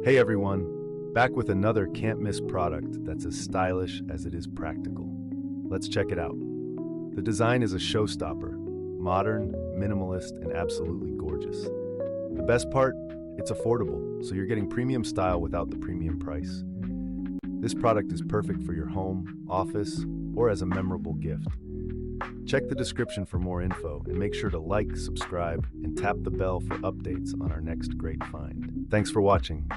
Hey everyone, back with another can't miss product that's as stylish as it is practical. Let's check it out. The design is a showstopper, modern, minimalist, and absolutely gorgeous. The best part, it's affordable, so you're getting premium style without the premium price. This product is perfect for your home, office, or as a memorable gift. Check the description for more info and make sure to like, subscribe, and tap the bell for updates on our next great find. Thanks for watching.